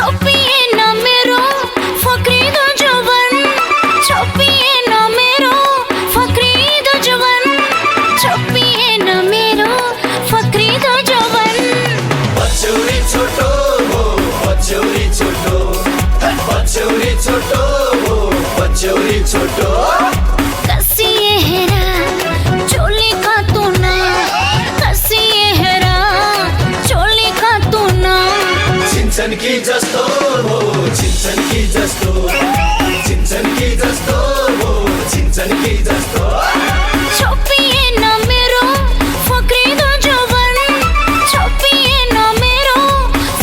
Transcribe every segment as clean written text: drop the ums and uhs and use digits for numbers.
छोपिए न मेरो फक्रिदो जवन, छोपिए न मेरो फक्रिदो जवन, छोपिए न मेरो फक्रिदो जवन। पछौरी छोटो हो पछौरी छोटो, पछौरी छोटो हो पछौरी छोटो। कसिए हेरा चोली का तू ना, कसिए हेरा चोली का तू ना। छिन्छन की जस्तो हो छिन्छन की जस्तो, छिन्छन की जस्तो हो छिन्छन की जस्तो। छोपिए न मेरो फक्रिदो जवन, छोपिए न मेरो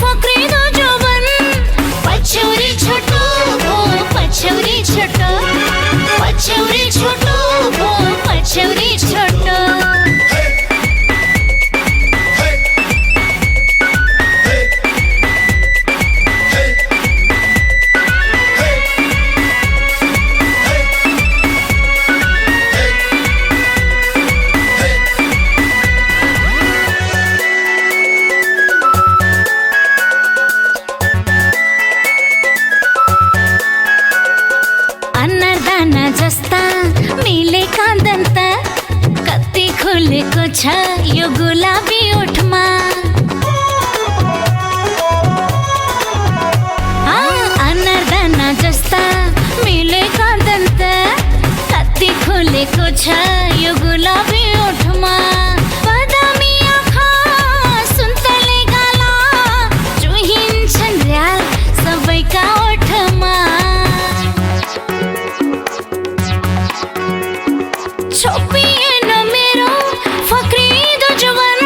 फक्रिदो जवन। पछौरी छोटो हो पछौरी छोटो, पछौरी छोटो हो पछौरी छोटो। अन्नदाना जस्ता मिलेका दन्त, कति खुलेको छ यो गुलाबी ओठमा। अन्नदाना जस्ता मिलेका दन्त, कति खुलेको छ यो गुलाबी ओठमा। बदामी आँखा सुन्तले गाला, चुहिन्छन् र्याल सबैका ओठमा। छोपिए न मेरो फक्रिदो जवन,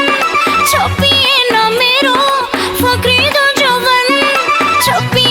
छोपिए न मेरो फक्रिदो जवन, छोपिए